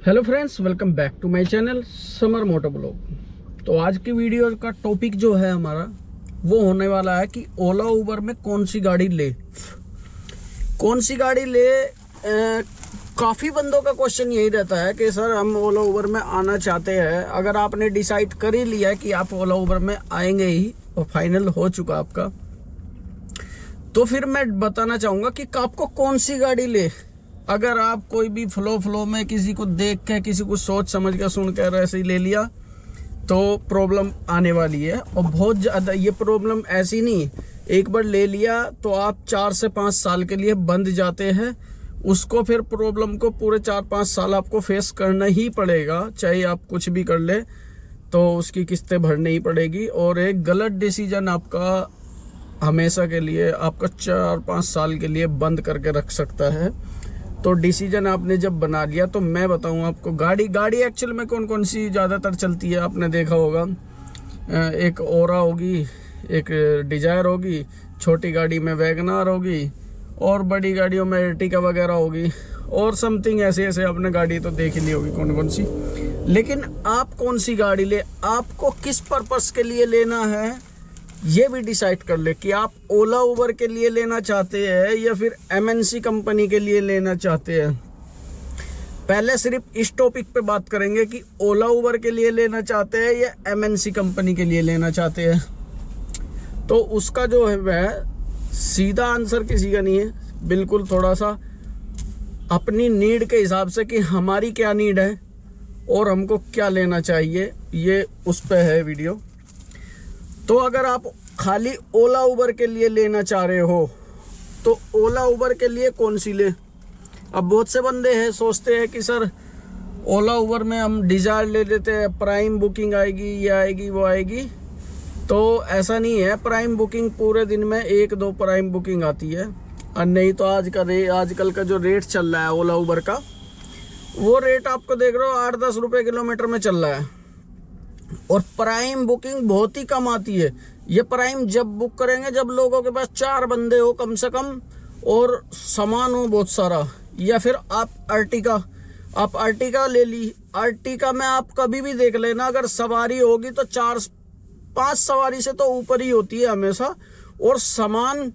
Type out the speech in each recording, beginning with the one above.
Hello friends, welcome back to my channel Samar moto blog. तो आज की वीडियो का टॉपिक जो है हमारा वो होने वाला है कि ओला उबर में कौन सी गाड़ी ले। काफ़ी बंदों का क्वेश्चन यही रहता है कि सर हम ओला उबर में आना चाहते हैं। अगर आपने डिसाइड कर ही लिया है कि आप ओला उबर में आएंगे ही और फाइनल हो चुका आपका, तो फिर मैं बताना चाहूँगा कि आपको कौन सी गाड़ी ले। अगर आप कोई भी फ्लो में किसी को देख के, किसी को सोच समझ कर सुन कर ऐसे ही ले लिया तो प्रॉब्लम आने वाली है। और बहुत ज़्यादा ये प्रॉब्लम ऐसी नहीं, एक बार ले लिया तो आप 4 से 5 साल के लिए बंद जाते हैं। उसको फिर प्रॉब्लम को पूरे 4-5 साल आपको फेस करना ही पड़ेगा। चाहे आप कुछ भी कर ले तो उसकी किस्तें भरनी ही पड़ेगी। और एक गलत डिसीजन आपका हमेशा के लिए, आपका 4-5 साल के लिए बंद करके रख सकता है। तो डिसीजन आपने जब बना लिया तो मैं बताऊं आपको गाड़ी एक्चुअल में कौन कौन सी ज़्यादातर चलती है। आपने देखा होगा, एक ओरा होगी, एक डिजायर होगी, छोटी गाड़ी में वैगनार होगी और बड़ी गाड़ियों में अर्टिगा वगैरह होगी और समथिंग ऐसे आपने गाड़ी तो देख ही ली होगी कौन कौन सी। लेकिन आप कौन सी गाड़ी ले, आपको किस पर्पस के लिए लेना है ये भी डिसाइड कर ले कि आप ओला उबर के लिए लेना चाहते हैं या फिर एमएनसी कंपनी के लिए लेना चाहते हैं। पहले सिर्फ इस टॉपिक पे बात करेंगे कि ओला उबर के लिए लेना चाहते हैं या एमएनसी कंपनी के लिए लेना चाहते हैं। तो उसका जो है वह सीधा आंसर किसी का नहीं है, बिल्कुल थोड़ा सा अपनी नीड के हिसाब से कि हमारी क्या नीड है और हमको क्या लेना चाहिए, ये उस पे है वीडियो। तो अगर आप खाली ओला उबर के लिए लेना चाह रहे हो तो ओला उबर के लिए कौन सी ले। अब बहुत से बंदे हैं सोचते हैं कि सर ओला उबर में हम डिजायर ले लेते हैं, प्राइम बुकिंग आएगी, ये आएगी वो आएगी। तो ऐसा नहीं है, प्राइम बुकिंग पूरे दिन में 1-2 प्राइम बुकिंग आती है। और नहीं तो आजकल का जो रेट चल रहा है ओला उबर का, वो रेट आपको देख रहे हो 8-10 रुपये किलोमीटर में चल रहा है। और प्राइम बुकिंग बहुत ही कम आती है। ये प्राइम जब बुक करेंगे जब लोगों के पास 4 बंदे हो कम से कम और सामान हो बहुत सारा। या फिर आप अर्टिगा ले ली। अर्टिगा में आप कभी भी देख लेना, अगर सवारी होगी तो 4-5 सवारी से तो ऊपर ही होती है हमेशा। और सामान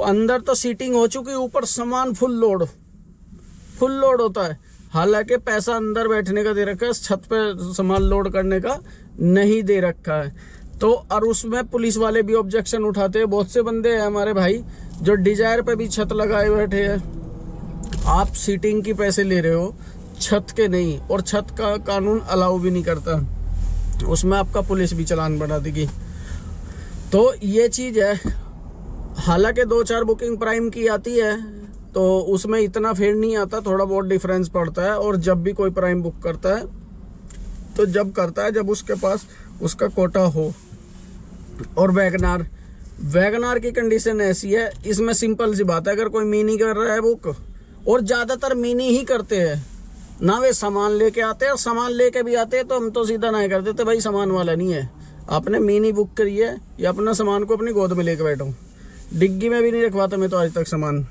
अंदर तो सीटिंग हो चुकी, ऊपर सामान फुल लोड होता है। हालांकि पैसा अंदर बैठने का दे रखा है, छत पे सामान लोड करने का नहीं दे रखा है। तो और उसमें पुलिस वाले भी ऑब्जेक्शन उठाते हैं। बहुत से बंदे हैं हमारे भाई जो डिजायर पे भी छत लगाए बैठे हैं। आप सीटिंग की पैसे ले रहे हो, छत के नहीं, और छत का कानून अलाउ भी नहीं करता, उसमें आपका पुलिस भी चालान बना देगी। तो ये चीज़ है। हालांकि 2-4 बुकिंग प्राइम की आती है तो उसमें इतना फेर नहीं आता, थोड़ा बहुत डिफरेंस पड़ता है। और जब भी कोई प्राइम बुक करता है तो जब उसके पास उसका कोटा हो। और वैगनार की कंडीशन ऐसी है, इसमें सिंपल सी बात है, अगर कोई मिनी कर रहा है बुक, और ज़्यादातर मिनी ही करते हैं ना, वे सामान लेके आते हैं। और सामान लेके भी आते हैं तो हम तो सीधा नहीं कर देते, भाई सामान वाला नहीं है, आपने मिनी बुक करी है या अपना सामान को अपनी गोद में लेके बैठो। डिग्गी में भी नहीं रखवाता मैं तो आज तक सामान।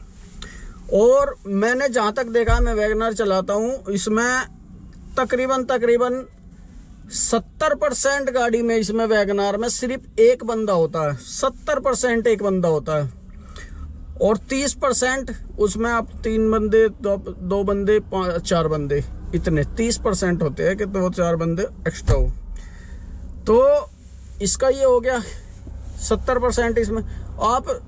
और मैंने जहाँ तक देखा, मैं वैगनार चलाता हूँ, इसमें तकरीबन 70% गाड़ी में, इसमें वैगनार में सिर्फ एक बंदा होता है। 70% एक बंदा होता है। और 30% उसमें आप 3 बंदे, 2 बंदे, 4 बंदे, इतने 30% होते हैं कि 2-4 बंदे एक्स्ट्रा हो। तो इसका ये हो गया 70%। इसमें आप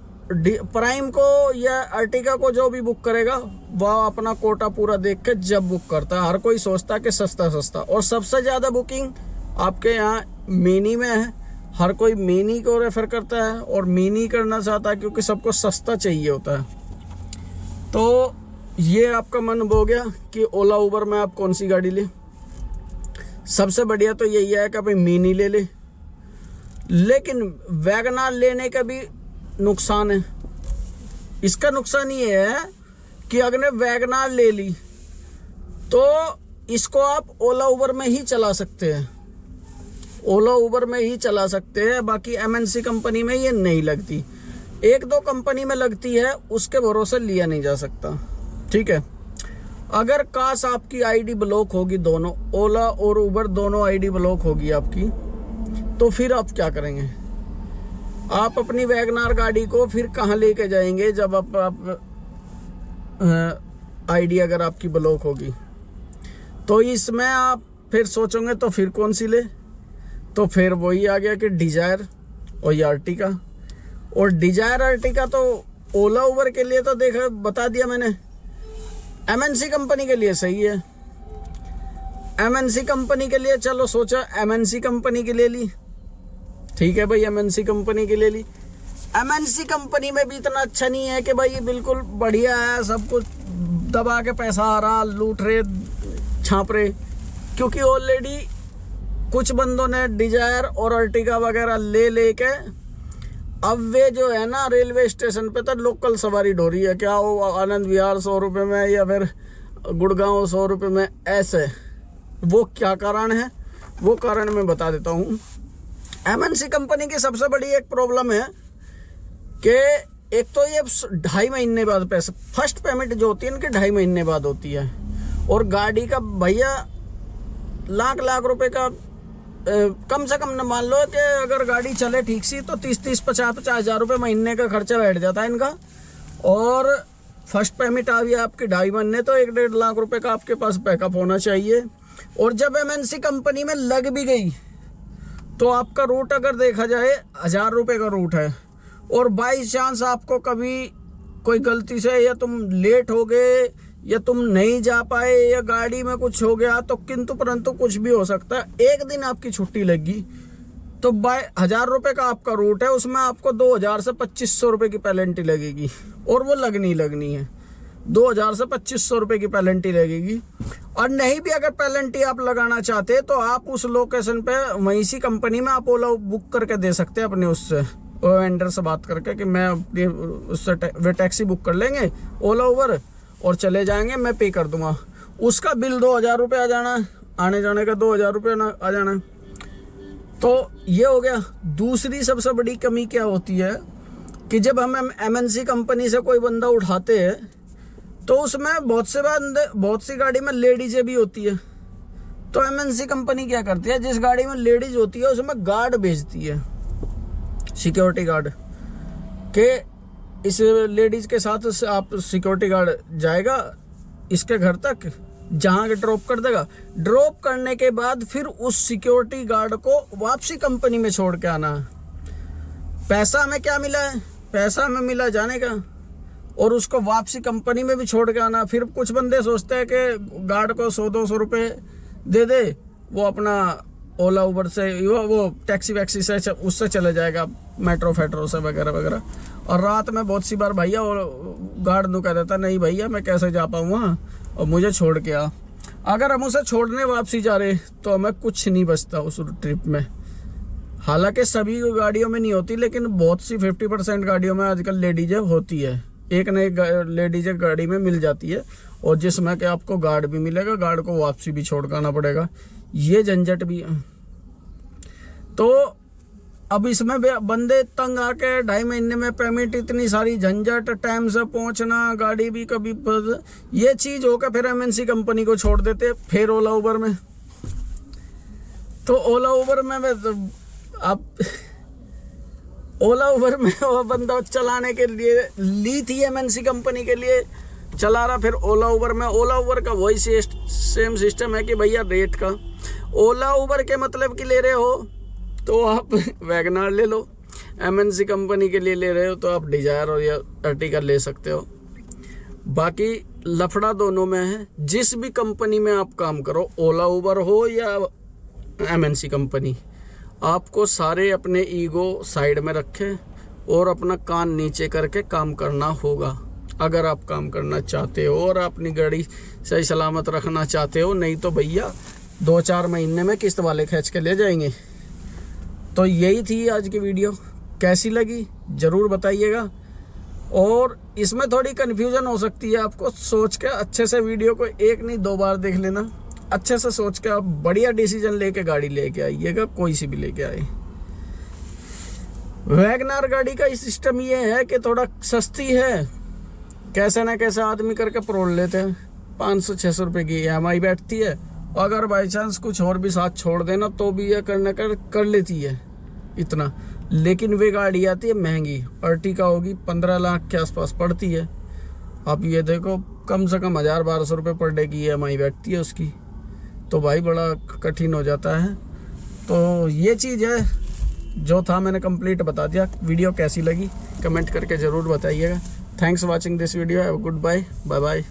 प्राइम को या अर्टिगा को जो भी बुक करेगा वह अपना कोटा पूरा देख के जब बुक करता है। हर कोई सोचता है कि सस्ता। और सबसे ज़्यादा बुकिंग आपके यहाँ मिनी में है। हर कोई मिनी को रेफर करता है और मिनी करना चाहता है क्योंकि सबको सस्ता चाहिए होता है। तो ये आपका मन हो गया कि ओला उबर में आप कौन सी गाड़ी ले। सबसे बढ़िया तो यही है कि भाई मिनी ले ले। लेकिन वैगनार लेने का भी नुकसान है। इसका नुकसान ये है कि अगर वैगनार ले ली तो इसको आप ओला उबर में ही चला सकते हैं, बाकी एमएनसी कंपनी में ये नहीं लगती। 1-2 कंपनी में लगती है, उसके भरोसे लिया नहीं जा सकता। ठीक है। अगर काश आपकी आईडी ब्लॉक होगी, दोनों ओला और उबर दोनों आईडी ब्लॉक होगी आपकी, तो फिर आप क्या करेंगे? आप अपनी वैगनार गाड़ी को फिर कहाँ लेके जाएंगे जब आप आईडी अगर आपकी ब्लॉक होगी? तो इसमें आप फिर सोचोगे तो फिर कौन सी ले? तो फिर वही आ गया कि डिजायर और ये अर्टिगा। और डिजायर अर्टिगा तो ओला उबर के लिए तो देखा बता दिया मैंने, एमएनसी कंपनी के लिए सही है। एमएनसी कंपनी के लिए चलो सोचा एमएनसी कंपनी के लिए ली, ठीक है भाई, एमएनसी कंपनी के लिए ली। एमएनसी कंपनी में भी इतना अच्छा नहीं है कि भाई बिल्कुल बढ़िया है, सब कुछ दबा के पैसा आ रहा, लूट रहे, छाप रहे, क्योंकि ऑलरेडी कुछ बंदों ने डिजायर और अर्टिगा वगैरह ले के अब वे जो है ना रेलवे स्टेशन पे तो लोकल सवारी ढो रही है, क्या वो आनंद विहार 100 रुपये में या फिर गुड़गांव 100 रुपये में, ऐसे। वो क्या कारण है? वो कारण मैं बता देता हूँ। एमएनसी कंपनी की सबसे बड़ी एक प्रॉब्लम है कि एक तो ये 2.5 महीने बाद पैसा, फर्स्ट पेमेंट जो होती है इनकी 2.5 महीने बाद होती है, और गाड़ी का भैया लाख रुपए का कम से कम न मान लो कि अगर गाड़ी चले ठीक सी तो 30-50 हज़ार रुपये महीने का खर्चा बैठ जाता है इनका। और फर्स्ट पेमेंट आ गया आपकी 2.5 महीने, तो 1-1.5 लाख रुपए का आपके पास बैकअप होना चाहिए। और जब एमएनसी कंपनी में लग भी गई तो आपका रूट अगर देखा जाए 1000 रुपये का रूट है, और बाई चांस आपको कभी कोई गलती से या तुम लेट हो गए या तुम नहीं जा पाए या गाड़ी में कुछ हो गया तो किंतु परंतु कुछ भी हो सकता है, एक दिन आपकी छुट्टी लगी तो बाय 1000 रुपये का आपका रूट है, उसमें आपको 2000 से 2500 रुपये की पेनल्टी लगेगी, और वो लगनी है। 2000 से 2500 रुपये की पेनल्टी लगेगी। और नहीं भी अगर पेनल्टी आप लगाना चाहते तो आप उस लोकेशन पे वहीं सी कंपनी में आप ओला बुक करके दे सकते हैं अपने उससे, वेंडर से बात करके कि मैं अपनी उससे वे टैक्सी बुक कर लेंगे ओला उबर और चले जाएंगे, मैं पे कर दूंगा। उसका बिल 2000 रुपये आ जाना, आने जाने का 2000 रुपये आ जाना। तो ये हो गया। दूसरी सबसे बड़ी कमी क्या होती है कि जब हम एमएनसी कंपनी से कोई बंदा उठाते हैं तो उसमें बहुत सी गाड़ी में लेडीजें भी होती है। तो एमएनसी कंपनी क्या करती है, जिस गाड़ी में लेडीज होती है उसमें गार्ड भेजती है, सिक्योरिटी गार्ड, के इस लेडीज के साथ आप सिक्योरिटी गार्ड जाएगा इसके घर तक, जहाँ के ड्रॉप कर देगा। ड्रॉप करने के बाद फिर उस सिक्योरिटी गार्ड को वापसी कंपनी में छोड़ के आना। पैसा हमें क्या मिला है? पैसा हमें मिला जाने का, और उसको वापसी कंपनी में भी छोड़ के आना। फिर कुछ बंदे सोचते हैं कि गार्ड को 100-200 रुपये दे दे, वो अपना ओला उबर से वो टैक्सी वैक्सी से उससे चले जाएगा, मेट्रो फेट्रो से वगैरह वगैरह। और रात में बहुत सी बार भैया गार्ड नु कह देता नहीं भैया मैं कैसे जा पाऊँ वहाँ, और मुझे छोड़ के आ। अगर हम उसे छोड़ने वापसी जा रहे तो हमें कुछ नहीं बचता उस ट्रिप में। हालांकि सभी गाड़ियों में नहीं होती, लेकिन बहुत सी 50% गाड़ियों में आजकल लेडीजें होती है, एक न एक लेडीज गाड़ी में मिल जाती है, और जिसमें कि आपको गार्ड भी मिलेगा, गार्ड को वापसी भी छोड़ कर आना पड़ेगा, ये झंझट भी है। तो अब इसमें बंदे तंग आके 2.5 महीने में पेमेंट, इतनी सारी झंझट, टाइम से पहुंचना, गाड़ी भी कभी ये चीज होकर फिर एमएनसी कंपनी को छोड़ देते फिर ओला उबर में। तो ओला उबर में आप ओला उबर में वो बंदा चलाने के लिए ली थी एमएनसी कंपनी के लिए, चला रहा फिर ओला उबर में। ओला उबर का वही सेम सिस्टम है कि भैया रेट का ओला उबर के मतलब कि ले रहे हो तो आप वैगनार ले लो, एमएनसी कंपनी के लिए ले रहे हो तो आप डिजायर और या अर्टिगा ले सकते हो। बाकी लफड़ा दोनों में है। जिस भी कंपनी में आप काम करो, ओला उबर हो या एमएनसी कंपनी, आपको सारे अपने ईगो साइड में रखें और अपना कान नीचे करके काम करना होगा अगर आप काम करना चाहते हो और अपनी गाड़ी सही सलामत रखना चाहते हो। नहीं तो भैया 2-4 महीने में किस्त वाले खींच के ले जाएंगे। तो यही थी आज की वीडियो, कैसी लगी ज़रूर बताइएगा। और इसमें थोड़ी कन्फ्यूज़न हो सकती है, आपको सोच के अच्छे से वीडियो को 1 नहीं 2 बार देख लेना, अच्छे से सोच के आप बढ़िया डिसीजन लेके गाड़ी लेके आइएगा, कोई सी भी लेके आए। वैगनार गाड़ी का सिस्टम ये है कि थोड़ा सस्ती है, कैसे ना कैसे आदमी करके परोड़ लेते हैं। 500-600 रुपये की EMI बैठती है। अगर बाई चांस कुछ और भी साथ छोड़ देना तो भी ये कर लेती है इतना। लेकिन वे गाड़ी आती है महंगी, अर्टिका होगी 15 लाख के आसपास पड़ती है। आप ये देखो कम से कम 1000-1200 रुपये पर डे की EMI बैठती है उसकी, तो भाई बड़ा कठिन हो जाता है। तो ये चीज़ है, जो था मैंने कंप्लीट बता दिया। वीडियो कैसी लगी कमेंट करके ज़रूर बताइएगा। Thanks for watching this video. Have a good bye bye.